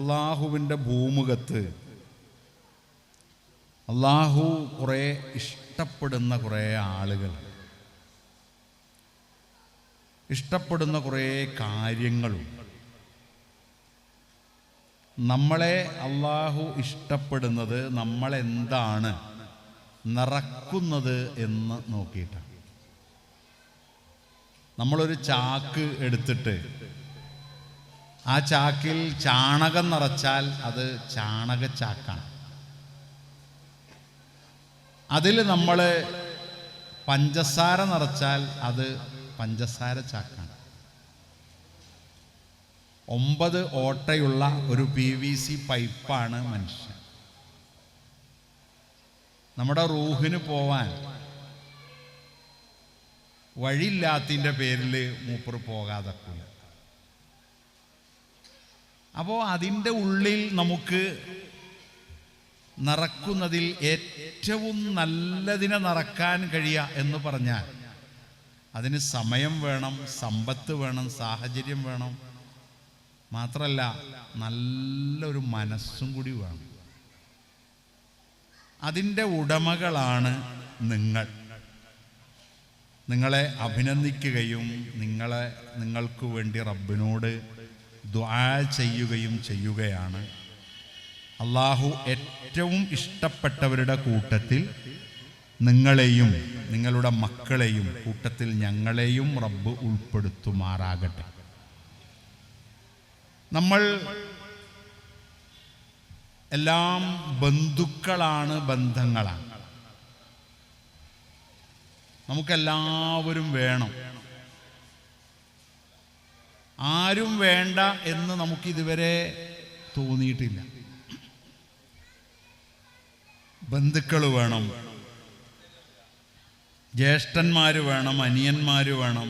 അള്ളാഹുവിൻ്റെ ഭൂമുഖത്ത് അള്ളാഹു കുറേ ഇഷ്ടപ്പെടുന്ന കുറേ ആളുകൾ, ഇഷ്ടപ്പെടുന്ന കുറേ കാര്യങ്ങളും, നമ്മളെ അള്ളാഹു ഇഷ്ടപ്പെടുന്നത് നമ്മളെന്താണ് നിറക്കുന്നത് എന്ന് നോക്കിയിട്ടാണ്. നമ്മളൊരു ചാക്ക് എടുത്തിട്ട് ആ ചാക്കിൽ ചാണകം നിറച്ചാൽ അത് ചാണകച്ചാക്കാണ്. അതിൽ നമ്മൾ പഞ്ചസാര നിറച്ചാൽ അത് പഞ്ചസാര ചാക്കാണ്. 9 ഓട്ടയുള്ള ഒരു PVC പൈപ്പാണ് മനുഷ്യൻ. നമ്മുടെ റൂഹിന് പോവാൻ വഴിയില്ലാത്തതിൻ്റെ പേരിൽ മൂപ്പർ പോകാതെക്കില്ല. അപ്പോൾ അതിൻ്റെ ഉള്ളിൽ നമുക്ക് നിറക്കുന്നതിൽ ഏറ്റവും നല്ലതിനെ നിറക്കാൻ കഴിയുക എന്ന് പറഞ്ഞാൽ അതിന് സമയം വേണം, സമ്പത്ത് വേണം, സാഹചര്യം വേണം, മാത്രമല്ല നല്ലൊരു മനസ്സും കൂടി വേണം. അതിൻ്റെ ഉടമകളാണ് നിങ്ങളെ അഭിനന്ദിക്കുകയും നിങ്ങൾക്ക് വേണ്ടി റബ്ബിനോട് ദുആ ചെയ്യുകയാണ്. അള്ളാഹു ഏറ്റവും ഇഷ്ടപ്പെട്ടവരുടെ കൂട്ടത്തിൽ നിങ്ങളെയും നിങ്ങളുടെ മക്കളെയും കൂട്ടത്തിൽ ഞങ്ങളെയും റബ്ബ് ഉൾപ്പെടുത്തുമാറാകട്ടെ. നമ്മൾ എല്ലാം ബന്ധുക്കളാണ്, ബന്ധങ്ങളാണ്. നമുക്കെല്ലാവരും വേണം. ആരും വേണ്ട എന്ന് നമുക്കിതുവരെ തോന്നിയിട്ടില്ല. ബന്ധുക്കൾ വേണം, ജ്യേഷ്ഠന്മാർ വേണം, അനിയന്മാർ വേണം,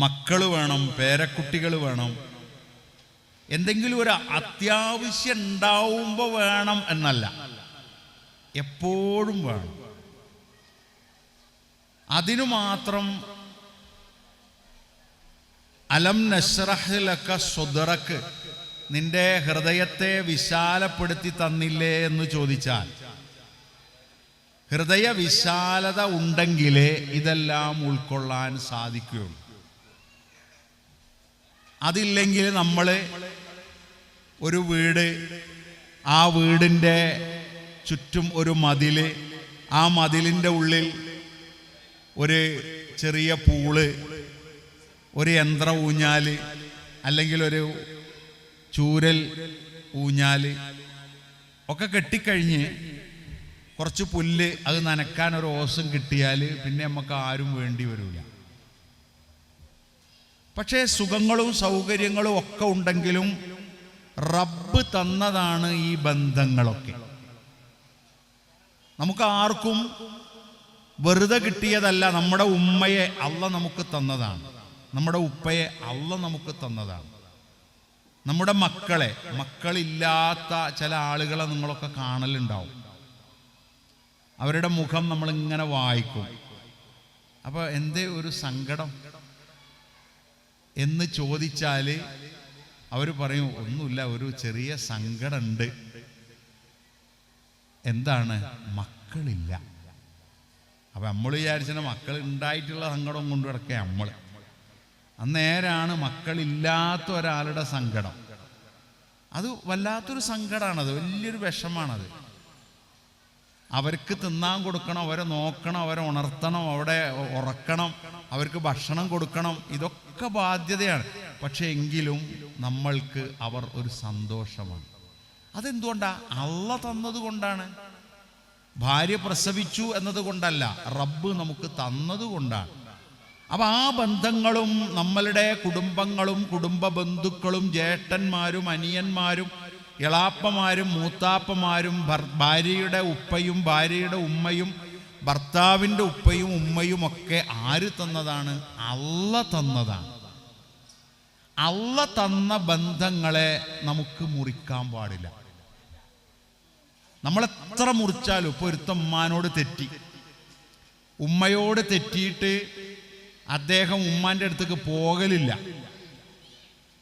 മക്കൾ വേണം, പേരക്കുട്ടികൾ വേണം. എന്തെങ്കിലും ഒരു അത്യാവശ്യം ഉണ്ടാവുമ്പോൾ വേണം എന്നല്ല, എപ്പോഴും വേണം. അതിനു മാത്രം അലം നശ്റഹ് ലക സ്വദ്റക്, നിന്റെ ഹൃദയത്തെ വിശാലപ്പെടുത്തി തന്നില്ലേ എന്ന് ചോദിച്ചാൽ, ഹൃദയ വിശാലത ഉണ്ടെങ്കിലേ ഇതെല്ലാം ഉൾക്കൊള്ളാൻ സാധിക്കുകയുള്ളൂ. അതില്ലെങ്കിൽ നമ്മൾ ഒരു വീട്, ആ വീടിൻ്റെ ചുറ്റും ഒരു മതിൽ, ആ മതിലിൻ്റെ ഉള്ളിൽ ഒരു ചെറിയ പൂള്, ഒരു യന്ത്ര ഊഞ്ഞാൽ, അല്ലെങ്കിൽ ഒരു ചൂരൽ ഊഞ്ഞാൽ ഒക്കെ കെട്ടിക്കഴിഞ്ഞ് കുറച്ച് പുല്ല് അത് നനക്കാൻ ഒരു ഓസം കിട്ടിയാൽ പിന്നെ നമുക്ക് ആരും വേണ്ടി വരില്ല. പക്ഷേ സുഖങ്ങളും സൗകര്യങ്ങളും ഒക്കെ ഉണ്ടെങ്കിലും റബ്ബ് തന്നതാണ് ഈ ബന്ധങ്ങളൊക്കെ. നമുക്ക് ആർക്കും വെറുതെ കിട്ടിയതല്ല. നമ്മുടെ ഉമ്മയെ അള്ളാഹ് നമുക്ക് തന്നതാണ്, നമ്മുടെ ഉപ്പയെ അള്ളാഹ് നമുക്ക് തന്നതാണ്. നമ്മുടെ മക്കളില്ലാത്ത ചില ആളുകളെ നിങ്ങളൊക്കെ കാണലുണ്ടാവും. അവരുടെ മുഖം നമ്മളിങ്ങനെ വായിക്കും. അപ്പോൾ എന്തേ ഒരു സങ്കടം എന്ന് ചോദിച്ചാൽ അവർ പറയും, ഒന്നുമില്ല, ഒരു ചെറിയ സങ്കടമുണ്ട്. എന്താണ്? മക്കളില്ല. അപ്പം നമ്മൾ വിചാരിച്ചാൽ മക്കൾ ഉണ്ടായിട്ടുള്ള സങ്കടം കൊണ്ട് കിടക്കുക നമ്മൾ. അന്നേരാണ് മക്കളില്ലാത്ത ഒരാളുടെ സങ്കടം. അത് വല്ലാത്തൊരു സങ്കടമാണത്, വലിയൊരു വിഷമാണത്. അവർക്ക് തിന്നാൻ കൊടുക്കണം, അവരെ നോക്കണം, അവരെ ഉണർത്തണം, അവിടെ ഉറക്കണം, അവർക്ക് ഭക്ഷണം കൊടുക്കണം, ഇതൊക്കെ ബാധ്യതയാണ്. പക്ഷെ എങ്കിലും നമ്മൾക്ക് അവർ ഒരു സന്തോഷമാണ്. അതെന്തുകൊണ്ടാണ്? അള്ളാഹ് തന്നതുകൊണ്ടാണ്. ഭാര്യ പ്രസവിച്ചു എന്നതുകൊണ്ടല്ല, റബ്ബ് നമുക്ക് തന്നതുകൊണ്ടാണ്. അപ്പം ആ ബന്ധങ്ങളും നമ്മളുടെ കുടുംബങ്ങളും കുടുംബ ബന്ധുക്കളും ജ്യേഷ്ഠന്മാരും അനിയന്മാരും ഇളാപ്പമാരും മൂത്താപ്പമാരും ഭാര്യയുടെ ഉപ്പയും ഭാര്യയുടെ ഉമ്മയും ഭർത്താവിൻ്റെ ഉപ്പയും ഉമ്മയും ഒക്കെ ആര് തന്നതാണ്? അള്ളാഹ് തന്നതാണ്. അള്ളാഹ് തന്ന ബന്ധങ്ങളെ നമുക്ക് മുറിക്കാൻ പാടില്ല. നമ്മളെത്ര മുറിച്ചാലും, ഇപ്പോൾ ഒരുത്തൻ ഉമ്മാനോട് തെറ്റി, ഉമ്മയോട് തെറ്റിയിട്ട് അദ്ദേഹം ഉമ്മാൻ്റെ അടുത്തേക്ക് പോകലില്ല.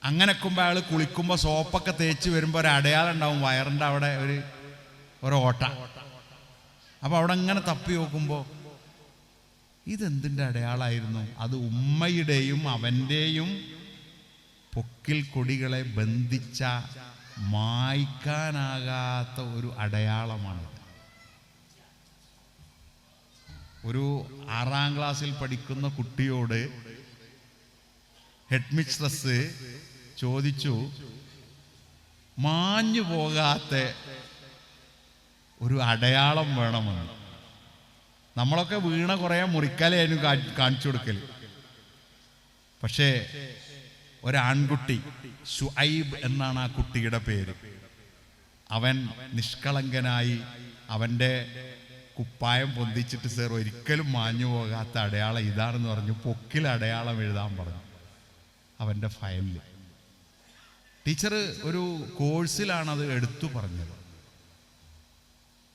അങ്ങനെക്കുമ്പോൾ അയാൾ കുളിക്കുമ്പോൾ സോപ്പൊക്കെ തേച്ച് വരുമ്പോൾ ഒരു അടയാളം ഉണ്ടാവും വയറിൻ്റെ അവിടെ ഒരു ഓട്ട. അപ്പോൾ അവിടെ അങ്ങനെ തപ്പി നോക്കുമ്പോൾ ഇതെന്തിൻ്റെ അടയാളമായിരുന്നു? അത് ഉമ്മയുടെയും അവൻ്റെയും പൊക്കിൽ കൊടികളെ ബന്ധിച്ച മായ്ക്കാനാകാത്ത ഒരു അടയാളമാണ്. ഒരു 6ാം ക്ലാസ്സിൽ പഠിക്കുന്ന കുട്ടിയോട് ഹെഡ് മിസ്ട്രസ് ചോദിച്ചു, മാഞ്ഞു പോകാത്ത ഒരു അടയാളം വേണമെന്ന്. നമ്മളൊക്കെ വീണ കുറേ മുറിക്കലായിരുന്നു കാണിച്ചു കൊടുക്കൽ. പക്ഷേ ഒരാൺകുട്ടി, ശുഐബ് എന്നാണ് ആ കുട്ടിയുടെ പേര്, അവൻ നിഷ്കളങ്കനായി അവൻ്റെ കുപ്പായം പൊന്തിച്ചിട്ട് സർ ഒരിക്കലും മാഞ്ഞു പോകാത്ത അടയാളം ഇതാണെന്ന് പറഞ്ഞു പൊക്കിൽ അടയാളം എഴുതാൻ പറഞ്ഞു അവൻ്റെ ഫയലിൽ. ടീച്ചർ ഒരു കോഴ്സിലാണത് എടുത്തു പറഞ്ഞത്.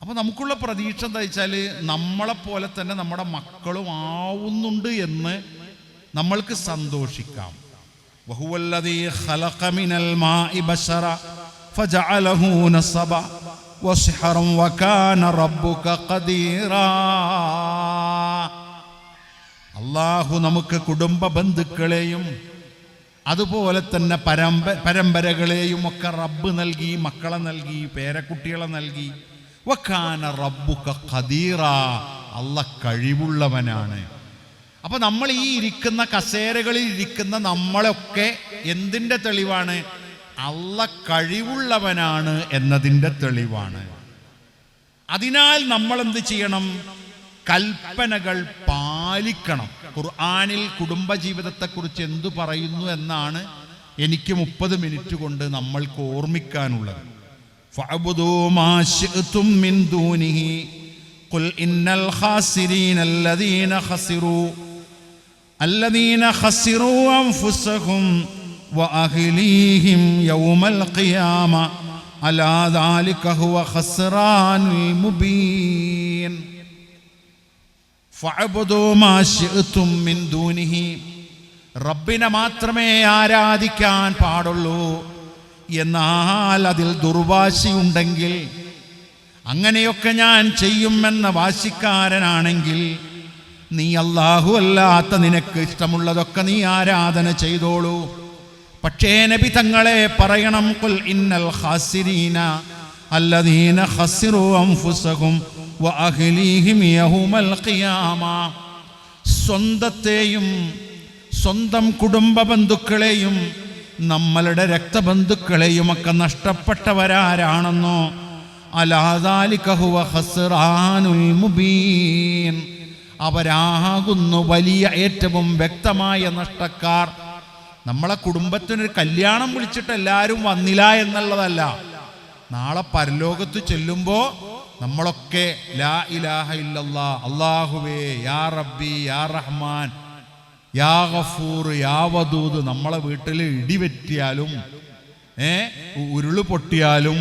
അപ്പോൾ നമുക്കുള്ള പ്രതീക്ഷ എന്താ വെച്ചാൽ നമ്മളെപ്പോലെ തന്നെ നമ്മുടെ മക്കളും ആവുന്നുണ്ട് എന്ന് നമ്മൾക്ക് സന്തോഷിക്കാം. വഹുവല്ലദീ ഖലഖ മിനൽ മാഇ ബശറ ഫജഅലഹു നസബ വസ്ഹറൻ വകാന റബ്ബുക ഖദീറാ. അല്ലാഹു നമുക്ക് കുടുംബ ബന്ധുക്കളെയും അതുപോലെ തന്നെ പരമ്പരകളെയും ഒക്കെ റബ്ബ് നൽകി, മക്കളെ നൽകി, പേരക്കുട്ടികളെ നൽകി. വകാന റബ്ബുക ഖദീറാ, അല്ലാഹ് കഴിവുള്ളവനാണ്. അപ്പൊ നമ്മൾ ഈ ഇരിക്കുന്ന കസേരകളിൽ ഇരിക്കുന്ന നമ്മളൊക്കെ എന്തിൻ്റെ തെളിവാണ്? അല്ലാഹ് കഴിവുള്ളവനാണ് എന്നതിൻ്റെ തെളിവാണ്. അതിനാൽ നമ്മൾ എന്ത് ചെയ്യണം? കൽപ്പനകൾ പാലിക്കണം. ഖുർആനിൽ കുടുംബജീവിതത്തെക്കുറിച്ച് എന്തു പറയുന്നു എന്നാണ് എനിക്ക് 30 മിനിറ്റ് കൊണ്ട് നമ്മൾക്ക് ഓർമ്മിക്കാനുള്ളത്. ഫഅബ്ദൂ മാ ശിഅ്തും മിൻ ദൂനിഹി ഖുൽ ഇന്നൽ ഖാസിരീന അല്ലദീന ഖസിറൂ അൻഫുസഹും വഅഹ്ലീഹിം യൗമൽ ഖിയാമ അലാ ദാലിക ഹുവ ഖസ്റാനുൽ മുബീൻ. ഫഅബ്ദൂ മാ ശിഅ്തും മിൻ ദൂനിഹി, റബ്ബിനെ മാത്രമേ ആരാധിക്കാൻ പാടുള്ളൂ. എന്നാൽ അതിൽ ദുർവാശിയുണ്ടെങ്കിൽ, അങ്ങനെയൊക്കെ ഞാൻ ചെയ്യുമെന്ന വാശിക്കാരനാണെങ്കിൽ, നീ അല്ലാഹു അല്ലാത്ത നിനക്ക് ഇഷ്ടമുള്ളതൊക്കെ നീ ആരാധന ചെയ്തോളൂ. പക്ഷേ നബി തങ്ങളെ പറയണം, ഖുൽ ഇന്നൽ ഖാസിരീന അല്ലദീന ഖസിറൂ അൻഫുസഹും വഅഹ്ലീഹിം യൗമൽ ഖിയാമ. സ്വന്തത്തെയും സ്വന്തം കുടുംബ ബന്ധുക്കളെയും നമ്മളുടെ രക്തബന്ധുക്കളെയും ഒക്കെ നഷ്ടപ്പെട്ടവരാരാണെന്നോ, അലാ ദാലിക ഹുവ ഖസ്റാനുൽ മുബീൻ, അവരാകുന്നു വലിയ ഏറ്റവും വ്യക്തമായ നഷ്ടക്കാർ. നമ്മളെ കുടുംബത്തിനൊരു കല്യാണം വിളിച്ചിട്ട് എല്ലാവരും വന്നില്ല എന്നുള്ളതല്ല. നാളെ പരലോകത്ത് ചെല്ലുമ്പോൾ നമ്മളൊക്കെ ലാ ഇലാഹ ഇല്ലല്ലാ, അല്ലാഹുവേ, യാ റബ്ബി, യാ റഹ്മാൻ, യാ ഗഫൂർ, യാ വദൂദ്, നമ്മളെ വീട്ടിൽ ഇടിവെറ്റിയാലും ഉരുള് പൊട്ടിയാലും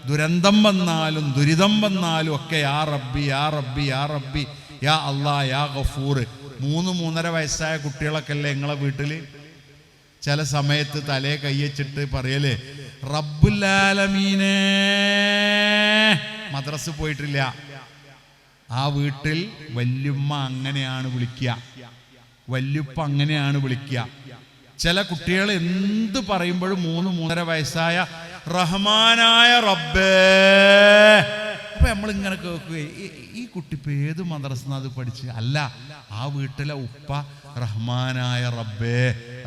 ദുരന്തം വന്നാലും ദുരിതം വന്നാലും ഒക്കെ യാ റബ്ബി, യാ റബ്ബി, യാ റബ്ബി, യാ അല്ലാ, യാ ഗഫൂർ. 3-3.5 വയസ്സായ കുട്ടികളൊക്കെ അല്ലേ നിങ്ങളെ വീട്ടിൽ? ചില സമയത്ത് തലേ കയ്യച്ചിട്ട് പറയലേ റബ്ബുൽ ആലമീനേ. മദ്രസ പോയിട്ടില്ല, ആ വീട്ടിൽ വല്യുമ്മ അങ്ങനെയാണ് വിളിക്കുക, വല്യുപ്പ അങ്ങനെയാണ് വിളിക്കുക. ചില കുട്ടികൾ എന്ത് പറയുമ്പോഴും 3-3.5 വയസ്സായ റഹ്മാനായ റബ്ബേ. അപ്പൊ നമ്മളിങ്ങനെ കേൾക്കുകയെ ഈ കുട്ടി ഇപ്പൊ ഏത് മദ്രസ അത് പഠിച്ച്? അല്ല, ആ വീട്ടിലെ ഉപ്പ റഹ്മാനായ റബ്ബേ,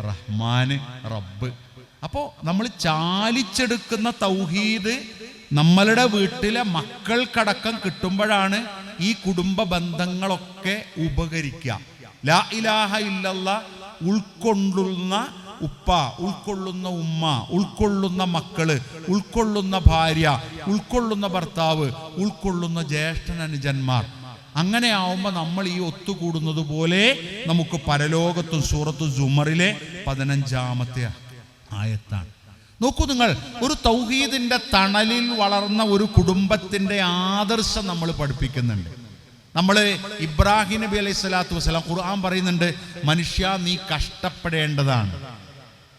റഹ്മാന് റബ്ബ്. അപ്പോൾ നമ്മൾ ചാലിച്ചെടുക്കുന്ന തൗഹീദ് നമ്മളുടെ വീട്ടിലെ മക്കൾക്കടക്കം കിട്ടുമ്പോഴാണ് ഈ കുടുംബ ബന്ധങ്ങളൊക്കെ ഉപകരിക്കുക. ലാ ഇലാഹ ഇല്ലല്ലാ ഉൾക്കൊള്ളുന്ന ഉപ്പ, ഉൾക്കൊള്ളുന്ന ഉമ്മ, ഉൾക്കൊള്ളുന്ന മക്കള്, ഉൾക്കൊള്ളുന്ന ഭാര്യ, ഉൾക്കൊള്ളുന്ന ഭർത്താവ്, ഉൾക്കൊള്ളുന്ന ജ്യേഷ്ഠൻ അനുജന്മാർ. അങ്ങനെ ആവുമ്പോൾ നമ്മൾ ഈ ഒത്തുകൂടുന്നത് പോലെ നമുക്ക് പരലോകത്തും. സൂറത്തു സുമറിലെ 15-ാമത്തെ ആയത്താണ്. നോക്കൂ നിങ്ങൾ, ഒരു തൗഹീദിന്റെ തണലിൽ വളർന്ന ഒരു കുടുംബത്തിന്റെ ആദർശം നമ്മൾ പഠിപ്പിക്കുന്നുണ്ട്. നമ്മൾ ഇബ്രാഹിം നബി അലൈഹി സ്വലാത്തു വസ്സലാം ഖുർആൻ പറയുന്നുണ്ട്, മനുഷ്യ നീ കഷ്ടപ്പെടേണ്ടതാണ്.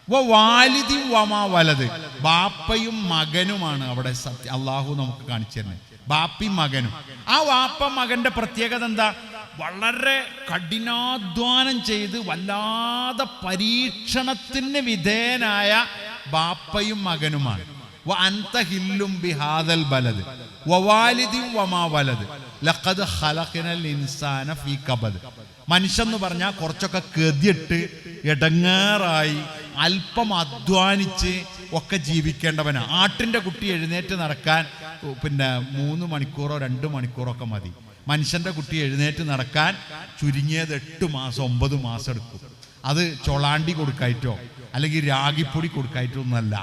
വാലിദി വമാ വലത്, ബാപ്പയും മകനുമാണ് അവിടെ സത്യം അള്ളാഹു നമുക്ക് കാണിച്ചു തരുന്നത്. ബാപ്പയും മകനും. ആ വാപ്പ മകന്റെ പ്രത്യേകത എന്താ? വളരെ കഠിനാധ്വാനം ചെയ്ത് വല്ലാതെ പരീക്ഷണത്തിന് വിധേയനായ ബാപ്പയും മകനുമാണ്. വഅൻത ഹില്ലും ബിഹാദൽ ബലദ് വവാലിദി വമാ വലദ് ലഖദ് ഖലഖനൽ ഇൻസാന ഫീ കബദ്. മനുഷ്യൻ എന്ന് പറഞ്ഞാൽ കുറച്ചൊക്കെ ഗതിയിട്ട് ഇടങ്ങേറായി അല്പം അധ്വാനിച്ച് ഒക്കെ ജീവിക്കേണ്ടവനാണ്. ആട്ടിൻ്റെ കുട്ടി എഴുന്നേറ്റ് നടക്കാൻ 3 മണിക്കൂറോ 2 മണിക്കൂറോ ഒക്കെ മതി. മനുഷ്യൻ്റെ കുട്ടി എഴുന്നേറ്റ് നടക്കാൻ ചുരുങ്ങിയത് 8 മാസം 9 മാസം എടുക്കും. അത് ചൊളാണ്ടി കൊടുക്കായിട്ടോ അല്ലെങ്കിൽ രാഗിപ്പൊടി കൊടുക്കായിട്ടോ ഒന്നല്ല.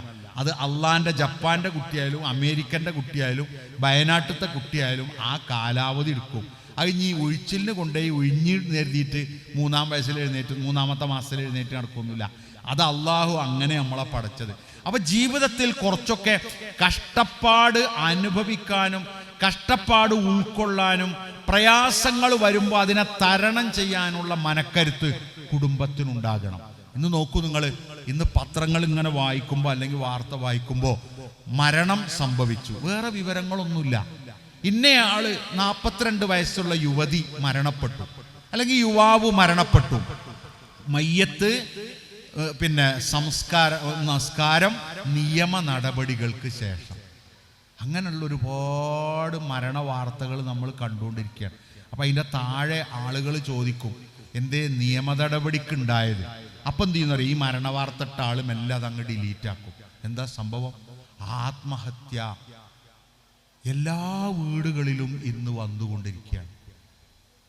അത് അള്ളാൻ്റെ ജപ്പാൻ്റെ കുട്ടിയായാലും അമേരിക്കൻ്റെ കുട്ടിയായാലും വയനാട്ടിലത്തെ കുട്ടിയായാലും ആ കാലാവധി എടുക്കും. അത് ഇനി ഒഴിച്ചിലിന് കൊണ്ടുപോയി ഒഴിഞ്ഞ് നേരിട്ട് 3-ാം വയസ്സിൽ എഴുന്നേറ്റ് 3-ാമത്തെ മാസത്തിൽ എഴുന്നേറ്റ് നടക്കൊന്നുമില്ല. അത് അള്ളാഹു അങ്ങനെ നമ്മളെ പഠിച്ചത്. അപ്പൊ ജീവിതത്തിൽ കുറച്ചൊക്കെ കഷ്ടപ്പാട് അനുഭവിക്കാനും കഷ്ടപ്പാട് ഉൾക്കൊള്ളാനും പ്രയാസങ്ങൾ വരുമ്പോൾ അതിനെ തരണം ചെയ്യാനുള്ള മനക്കരുത്ത് കുടുംബത്തിനുണ്ടാകണം. ഇന്ന് നോക്കൂ നിങ്ങൾ, ഇന്ന് പത്രങ്ങൾ ഇങ്ങനെ വായിക്കുമ്പോൾ അല്ലെങ്കിൽ വാർത്ത വായിക്കുമ്പോൾ മരണം സംഭവിച്ചു, വേറെ വിവരങ്ങളൊന്നുമില്ല. ഇന്നയാള് 42 വയസ്സുള്ള യുവതി മരണപ്പെട്ടു, അല്ലെങ്കിൽ യുവാവ് മരണപ്പെട്ടു. മയ്യത്ത് നമസ്കാരം നിയമ നടപടികൾക്ക് ശേഷം. അങ്ങനെയുള്ള ഒരുപാട് മരണ വാർത്തകൾ നമ്മൾ കണ്ടുകൊണ്ടിരിക്കുകയാണ്. അപ്പം അതിൻ്റെ താഴെ ആളുകൾ ചോദിക്കും എന്തേ നിയമ നടപടിക്ക് ഉണ്ടായത്? അപ്പം എന്ത് ചെയ്യുന്ന ഈ മരണ വാർത്ത ഇട്ട ആളും എല്ലാം അതങ്ങ് ഡിലീറ്റ് ആക്കും. എന്താ സംഭവം? ആത്മഹത്യ എല്ലാ വീടുകളിലും ഇന്ന് വന്നുകൊണ്ടിരിക്കുകയാണ്.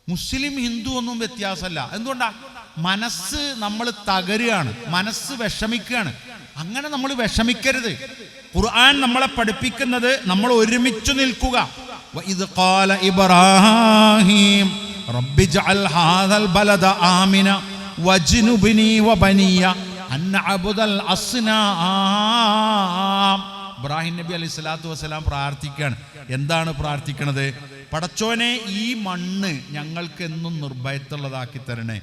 മുസ്ലിം ഹിന്ദു ഒന്നും വ്യത്യാസമല്ല. എന്തുകൊണ്ടാ? മനസ്സ് നമ്മൾ തകരുകയാണ്, മനസ്സ് വിഷമിക്കുകയാണ്. അങ്ങനെ നമ്മൾ വിഷമിക്കരുത്. ഖുർആൻ നമ്മളെ പഠിപ്പിക്കുന്നത് നമ്മൾ ഒരുമിച്ച് നിൽക്കുക. വഇദ് ഖാല ഇബ്രാഹീം റബ്ബി ജഅൽ ഹാദൽ ബലദ ആമിന വജ്നുബ്നി വബനിയ അൻ നഅബുദൽ അസ്നാം. ഇബ്രാഹിം നബി അലൈഹി സ്വലാത്തു വസ്സലാം പ്രാർത്ഥിക്കുകയാണ്. എന്താണ് പ്രാർത്ഥിക്കണത്? പടച്ചോനെ, ഈ മണ്ണ് ഞങ്ങൾക്ക് എന്നും നിർഭയത്തുള്ളതാക്കി തരണേ.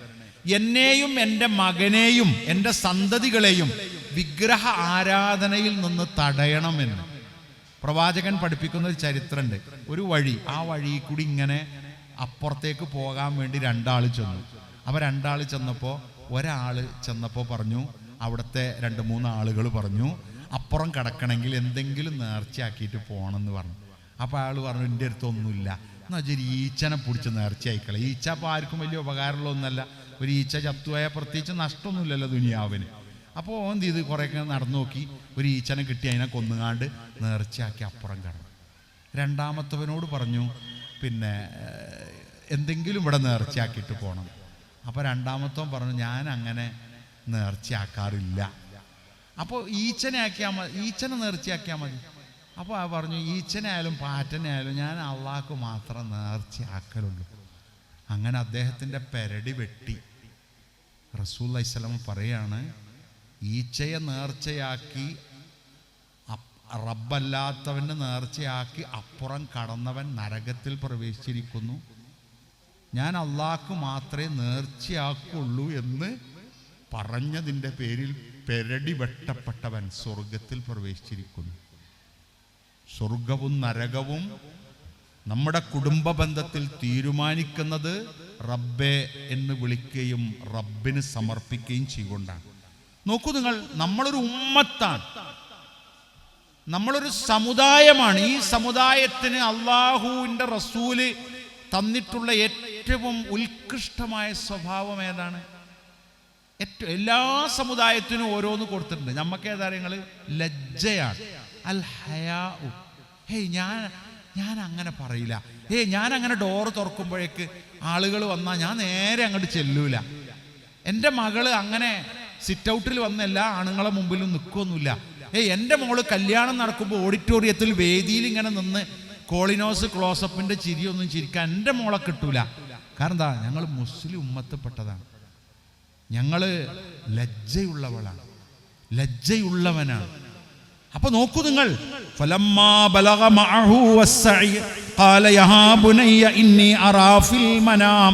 എന്നെയും എൻ്റെ മകനെയും എൻ്റെ സന്തതികളെയും വിഗ്രഹ ആരാധനയിൽ നിന്ന് തടയണമെന്ന് പ്രവാചകൻ പഠിപ്പിക്കുന്ന ഒരു ചരിത്രമുണ്ട്. ഒരു വഴി, ആ വഴി കൂടി ഇങ്ങനെ അപ്പുറത്തേക്ക് പോകാൻ വേണ്ടി 2 ആൾ ചെന്നു. അപ്പോൾ 2 ആൾ ചെന്നപ്പോൾ ഒരാൾ ചെന്നപ്പോൾ പറഞ്ഞു, അവിടുത്തെ 2-3 ആളുകൾ പറഞ്ഞു, അപ്പുറം കിടക്കണമെങ്കിൽ എന്തെങ്കിലും നേർച്ചയാക്കിയിട്ട് പോകണമെന്ന് പറഞ്ഞു. അപ്പോൾ അയാൾ പറഞ്ഞു, എൻ്റെ അടുത്തൊന്നുമില്ല, എന്നാൽ വെച്ചാൽ ഈച്ചനെ പിടിച്ച് നേർച്ചയായിക്കളെ. ഈച്ച അപ്പോൾ ആർക്കും വലിയ ഉപകാരമുള്ളതൊന്നുമല്ല. ഒരു ഈച്ച ചത്തുപോയാൽ പ്രത്യേകിച്ച് നഷ്ടമൊന്നുമില്ലല്ലോ ദുനിയാവിന്. അപ്പോൾ എന്ത് ചെയ്ത് കുറേയൊക്കെ നടന്നു നോക്കി, ഒരു ഈച്ചനെ കിട്ടി, അതിനെ കൊന്നുകാണ്ട് നേർച്ചയാക്കി അപ്പുറം കിടന്നു. 2-മത്തവനോട് പറഞ്ഞു, എന്തെങ്കിലും ഇവിടെ നേർച്ചയാക്കിയിട്ട് പോകണം. അപ്പോൾ 2-മത്തവൻ പറഞ്ഞു, ഞാൻ അങ്ങനെ നേർച്ചയാക്കാറില്ല. അപ്പോൾ ഈച്ചനെ ആക്കിയാൽ മതി, ഈച്ചനെ നേർച്ചയാക്കിയാൽ മതി. അപ്പോൾ ആ പറഞ്ഞു, ഈച്ചനായാലും പാറ്റനായാലും ഞാൻ അള്ളാഹ്ക്ക് മാത്രം നേർച്ചയാക്കലുള്ളൂ. അങ്ങനെ അദ്ദേഹത്തിൻ്റെ പെരടി വെട്ടി. റസൂലുള്ളാഹി സ്വല്ലല്ലാഹു അലൈഹി വസല്ലം പറയാണ്, ഈച്ചയെ നേർച്ചയാക്കി റബ്ബല്ലാത്തവന് നേർച്ചയാക്കി അപ്പുറം കടന്നവൻ നരകത്തിൽ പ്രവേശിച്ചിരിക്കുന്നു. ഞാൻ അള്ളാഹ്ക്ക് മാത്രമേ നേർച്ചയാക്കുള്ളൂ എന്ന് പറഞ്ഞതിൻ്റെ പേരിൽ പെരടി വെട്ടപ്പെട്ടവൻ സ്വർഗത്തിൽ പ്രവേശിച്ചിരിക്കുന്നു. സ്വർഗവും നരകവും നമ്മുടെ കുടുംബ ബന്ധത്തിൽ തീരുമാനിക്കുന്നത് റബ്ബേ എന്ന് വിളിക്കുകയും റബ്ബിന് സമർപ്പിക്കുകയും ചെയ്തുകൊണ്ടാണ്. നോക്കൂ നിങ്ങൾ, നമ്മളൊരു ഉമ്മത്താണ്, നമ്മളൊരു സമുദായമാണ്. ഈ സമുദായത്തിന് അള്ളാഹുവിൻ്റെ റസൂല് തന്നിട്ടുള്ള ഏറ്റവും ഉത്കൃഷ്ടമായ സ്വഭാവം ഏതാണ്? എല്ലാ സമുദായത്തിനും ഓരോന്ന് കൊടുത്തിട്ടുണ്ട്. നമുക്ക് ഏതാ നിങ്ങൾ? ലജ്ജയാണ്. അൽ ഹയാ. ഹേയ് ഞാൻ അങ്ങനെ പറയില്ല. ഞാൻ അങ്ങനെ ഡോറ് തുറക്കുമ്പോഴേക്ക് ആളുകൾ വന്നാൽ ഞാൻ നേരെ അങ്ങോട്ട് ചെല്ലൂല. എൻ്റെ മകള് അങ്ങനെ സിറ്റ് ഔട്ടിൽ വന്ന എല്ലാ ആണുങ്ങളെ മുമ്പിലും നിൽക്കൊന്നുമില്ല. എൻ്റെ മോള് കല്യാണം നടക്കുമ്പോൾ ഓഡിറ്റോറിയത്തിൽ വേദിയിൽ ഇങ്ങനെ നിന്ന് കോളിനോസ് ക്ലോസപ്പിൻ്റെ ചിരിയൊന്നും ചിരിക്കാൻ എൻ്റെ മോളെ കിട്ടൂല. കാരണം എന്താ? ഞങ്ങൾ മുസ്ലിം ഉമ്മത്തിൽപ്പെട്ടതാണ്. ഞങ്ങൾ ലജ്ജയുള്ളവളാണ്, ലജ്ജയുള്ളവനാണ്. അപ്പൊ നോക്കൂ നിങ്ങൾ, ഫലമ്മാ ബലഗ മഅഹു വസ്സഇ ഖാല യാ ബുനയ്യ ഇന്നി അറാ ഫിൽ മനാം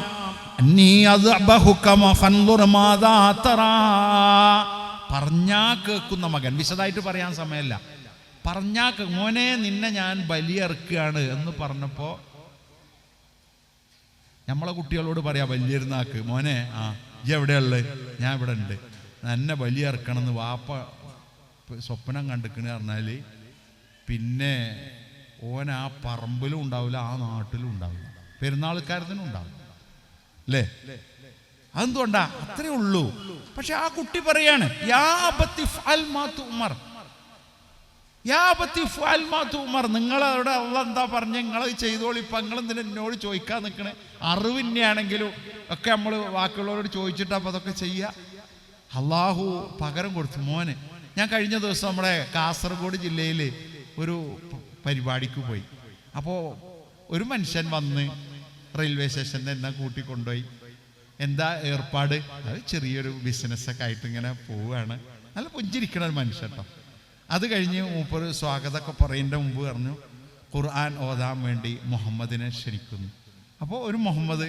അന്നി അദ്ബഹുക ഫൻദുർ മാദാ തറാ. പറഞ്ഞാ കേൾക്കുന്ന മകൻ, വിശദമായിട്ട് പറയാൻ സമയമല്ല, പറഞ്ഞാ മോനെ നിന്നെ ഞാൻ ബലിയറുക്കുകയാണ് എന്ന് പറഞ്ഞപ്പോൾ നമ്മളെ കുട്ടികളോട് പറയാ വലിയിരുന്നാക്ക്, മോനെ ഇജ്ജ് എവിടെയുള്ളത്? ഞാൻ ഇവിടെ ഉണ്ട്, എന്നെ ബലിയറുക്കണം എന്ന് വാപ്പ സ്വപ്നം കണ്ടിക്കണ് പറഞ്ഞാൽ പിന്നെ ഓൻ ആ പറമ്പിലും ഉണ്ടാവില്ല, ആ നാട്ടിലും ഉണ്ടാവില്ല, പെരുന്നാൾക്കാരത്തിനും ഉണ്ടാവില്ല അല്ലേ? അതെന്തുകൊണ്ടാ? അത്രേ ഉള്ളൂ. പക്ഷെ ആ കുട്ടി പറയാണ് യാ അബത്തി ഫഅൽ മാ തുഅ്മർ, യാ അബത്തി ഫഅൽ മാ തുഅ്മർ. നിങ്ങളവിടെ അള്ളാഹ് എന്താ പറഞ്ഞ നിങ്ങളത് ചെയ്തോളി, ഇപ്പം നിങ്ങളെന്തിനാ എന്നോട് ചോദിക്കാൻ നിൽക്കണേ? അറിവിന്നെയാണെങ്കിലും ഒക്കെ നമ്മൾ ബാക്കിയുള്ളവരോട് ചോദിച്ചിട്ട് അപ്പം അതൊക്കെ ചെയ്യുക. അള്ളാഹു പകരം കൊടുത്തു. മോനെ, ഞാൻ കഴിഞ്ഞ ദിവസം നമ്മുടെ കാസർഗോഡ് ജില്ലയിൽ ഒരു പരിപാടിക്ക് പോയി. അപ്പോൾ ഒരു മനുഷ്യൻ വന്ന് റെയിൽവേ സ്റ്റേഷനിൽ എന്നെ കൂട്ടിക്കൊണ്ടുപോയി. എന്താ ഏർപ്പാട്? അത് ചെറിയൊരു ബിസിനസ്സൊക്കെ ആയിട്ട് ഇങ്ങനെ പോവുകയാണ്. നല്ല പുഞ്ചിരിക്കണ ഒരു മനുഷ്യൻ കേട്ടോ. അത് കഴിഞ്ഞ് മൂപ്പര് സ്വാഗതമൊക്കെ പറയുന്നതിൻ്റെ മുമ്പ് പറഞ്ഞു ഖുർആൻ ഓതാൻ വേണ്ടി മുഹമ്മദിനെ ക്ഷണിക്കുന്നു. അപ്പോൾ ഒരു മുഹമ്മദ്,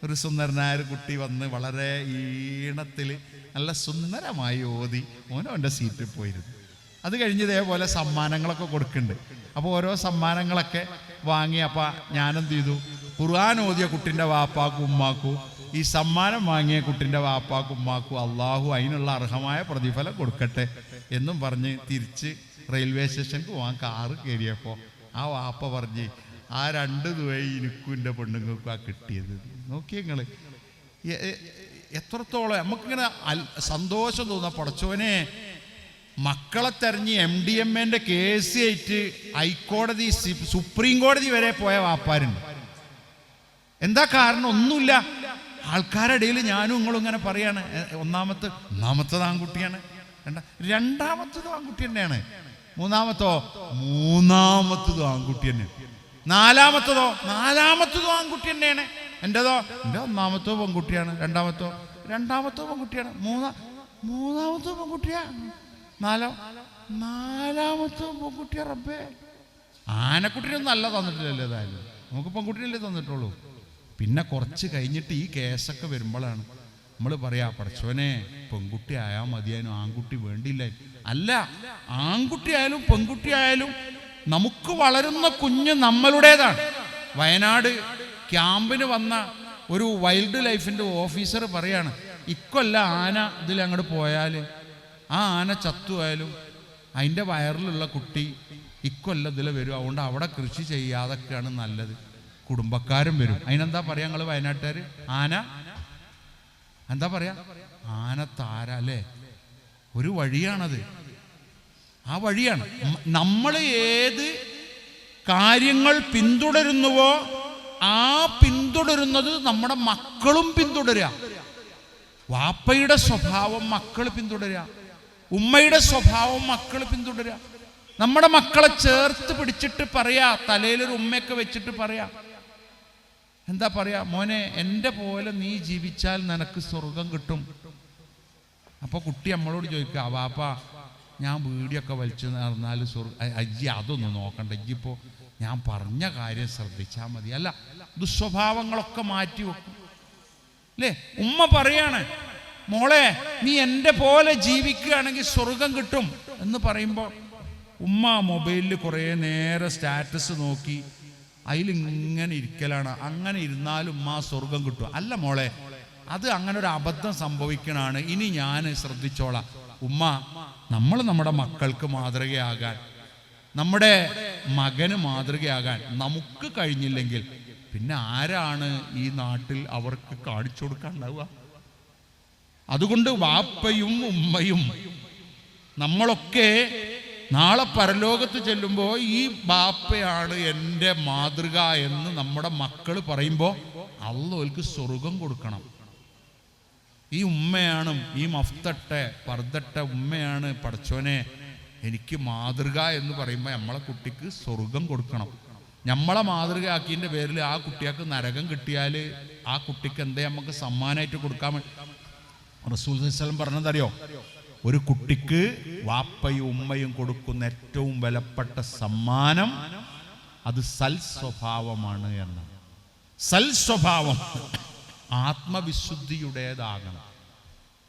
ഒരു സുന്ദരനായ ഒരു കുട്ടി വന്ന് വളരെ ഈണത്തിൽ നല്ല സുന്ദരമായി ഓതി ഓൻ്റെ സീറ്റിൽ പോയിരുന്നു. അത് കഴിഞ്ഞ് ഇതേപോലെ സമ്മാനങ്ങളൊക്കെ കൊടുക്കുന്നുണ്ട്. അപ്പോൾ ഓരോ സമ്മാനങ്ങളൊക്കെ വാങ്ങി. അപ്പോൾ ഞാനെന്ത് ചെയ്തു? ഖുർആൻ ഓതിയ കുട്ടിൻ്റെ വാപ്പാക്കും ഉമ്മാക്കും ഈ സമ്മാനം വാങ്ങിയ കുട്ടിൻ്റെ വാപ്പാക്കും ഉമ്മാക്കും അള്ളാഹു അതിനുള്ള അർഹമായ പ്രതിഫലം കൊടുക്കട്ടെ എന്നും പറഞ്ഞ് തിരിച്ച് റെയിൽവേ സ്റ്റേഷനിക്ക് പോകാൻ കാറ് കയറിയപ്പോൾ ആ വാപ്പ പറഞ്ഞ് ആ 2 ദുആ എനിക്കും എൻ്റെ പെണ്ണുങ്ങൾക്കും ആ കിട്ടിയത്. നോക്കിയേ നിങ്ങൾ, എത്രത്തോളം നമുക്കിങ്ങനെ സന്തോഷം തോന്നുക. പടച്ചോനെ, മക്കളെ തെരഞ്ഞ് MDMA കേസ് ആയിട്ട് ഹൈക്കോടതി സുപ്രീം കോടതി വരെ പോയ വാപ്പാരുണ്ട്. എന്താ കാരണം? ഒന്നുമില്ല. ആൾക്കാരുടെ ഇടയിൽ ഞാനും നിങ്ങളും ഇങ്ങനെ പറയാണ് ഒന്നാമത്തത് ആൺകുട്ടിയാണ്, രണ്ടാമത്തതും ആൺകുട്ടി തന്നെയാണ്, മൂന്നാമത്തതും ആൺകുട്ടി തന്നെയാണ്, നാലാമത്തതും ആൺകുട്ടി തന്നെയാണ്. എൻ്റെ ഒന്നാമത്തോ പെൺകുട്ടിയാണ്, രണ്ടാമത്തോ പെൺകുട്ടിയാണ്, മൂന്നാമത്തോ പെൺകുട്ടിയാ, നാലാമത്തോ പെൺകുട്ടിയാ. റബ്ബേ, ആനക്കുട്ടിനൊന്നും നല്ല തന്നിട്ടില്ലല്ലോ. ഏതായാലും നമുക്ക് പെൺകുട്ടിനല്ലേ തന്നിട്ടുള്ളൂ. പിന്നെ കുറച്ച് കഴിഞ്ഞിട്ട് ഈ കേസൊക്കെ വരുമ്പോഴാണ് നമ്മൾ പറയാ പടച്ചോനെ പെൺകുട്ടി ആയാൽ മതിയായിരുന്നു, ആൺകുട്ടി വേണ്ടിയില്ല. അല്ല, ആൺകുട്ടി ആയാലും പെൺകുട്ടി ആയാലും നമുക്ക് വളരുന്ന കുഞ്ഞ് നമ്മളുടേതാണ്. വയനാട് ക്യാമ്പിന് വന്ന ഒരു വൈൽഡ് ലൈഫിൻ്റെ ഓഫീസർ പറയാണ്, ഇക്കൊല്ല ആന ഇതിലങ്ങോട്ട് പോയാൽ ആ ആന ചത്തുപോയാലും അതിൻ്റെ വയറിലുള്ള കുട്ടി ഇക്കൊല്ല ഇതിൽ വരും, അതുകൊണ്ട് അവിടെ കൃഷി ചെയ്യാതൊക്കെയാണ് നല്ലത്, കുടുംബക്കാരും വരും. അതിനെന്താ പറയാ നിങ്ങൾ വയനാട്ടുകാർ? എന്താ പറയാ? ആനത്താര അല്ലേ? ഒരു വഴിയാണത്, ആ വഴിയാണ്. നമ്മൾ ഏത് കാര്യങ്ങൾ പിന്തുടരുന്നുവോ ആ പിന്തുടരുന്നത് നമ്മുടെ മക്കളും പിന്തുടരുക. വാപ്പയുടെ സ്വഭാവം മക്കൾ പിന്തുടരുക, ഉമ്മയുടെ സ്വഭാവം മക്കൾ പിന്തുടരുക. നമ്മുടെ മക്കളെ ചേർത്ത് പിടിച്ചിട്ട് പറയാ, തലയിലൊരു ഉമ്മയൊക്കെ വെച്ചിട്ട് പറയാ, എന്താ പറയാ, മോനെ എൻ്റെ പോലെ നീ ജീവിച്ചാൽ നിനക്ക് സ്വർഗം കിട്ടും. അപ്പോൾ കുട്ടി നമ്മളോട് ചോദിക്കുക, വാപ്പ ഞാൻ വീടിയൊക്കെ വലിച്ചു നടന്നാൽ അജ്ജി അതൊന്നും നോക്കണ്ട, ഇജ്ജിപ്പോൾ ഞാൻ പറഞ്ഞ കാര്യം ശ്രദ്ധിച്ചാൽ മതി. അല്ല, ദുസ്വഭാവങ്ങളൊക്കെ മാറ്റി വെക്കും അല്ലേ? ഉമ്മ പറയാണ്, മോളെ നീ എൻ്റെ പോലെ ജീവിക്കുകയാണെങ്കിൽ സ്വർഗം കിട്ടും എന്ന് പറയുമ്പോൾ ഉമ്മ മൊബൈലിൽ കുറേ നേരം സ്റ്റാറ്റസ് നോക്കി അതിലിങ്ങനെ ഇരിക്കലാണ്. അങ്ങനെ ഇരുന്നാലും ഉമ്മ സ്വർഗം കിട്ടും. അല്ല മോളെ, അത് അങ്ങനെ ഒരു അബദ്ധം സംഭവിക്കണാണ്, ഇനി ഞാൻ ശ്രദ്ധിച്ചോളാം. ഉമ്മ, നമ്മൾ നമ്മുടെ മക്കൾക്ക് മാതൃകയാകാൻ, നമ്മുടെ മകന് മാതൃകയാകാൻ നമുക്ക് കഴിഞ്ഞില്ലെങ്കിൽ പിന്നെ ആരാണ് ഈ നാട്ടിൽ അവർക്ക് കാണിച്ചു കൊടുക്കാനുണ്ടാവുക? അതുകൊണ്ട് വാപ്പയും ഉമ്മയും നമ്മളൊക്കെ നാളെ പരലോകത്ത് ചെല്ലുമ്പോൾ ഈ ബാപ്പയാണ് എൻ്റെ മാതൃക എന്ന് നമ്മുടെ മക്കൾ പറയുമ്പോൾ അള്ളാഹുവിற்கு സ്വർഗം കൊടുക്കണം. ഈ ഉമ്മയാണ്, ഈ മഫ്തട്ടെ പർദ്ദട്ട ഉമ്മയാണ് പടച്ചോനെ എനിക്ക് മാതൃക എന്ന് പറയുമ്പോൾ നമ്മളെ കുട്ടിക്ക് സ്വർഗം കൊടുക്കണം. നമ്മളെ മാതൃകയാക്കിയതിൻ്റെ പേരിൽ ആ കുട്ടിക്ക് നരകം കിട്ടിയാൽ ആ കുട്ടിക്ക് എന്തേ നമുക്ക് സമ്മാനമായിട്ട് കൊടുക്കാൻ റസൂൽ സല്ലല്ലാഹു അലൈഹി വസല്ലം പറഞ്ഞതറിയോ? ഒരു കുട്ടിക്ക് വാപ്പയും ഉമ്മയും കൊടുക്കുന്ന ഏറ്റവും വിലപ്പെട്ട സമ്മാനം അത് സൽസ്വഭാവമാണ് എന്ന്. സൽസ്വഭാവം ആത്മവിശുദ്ധിയുടേതാകണം.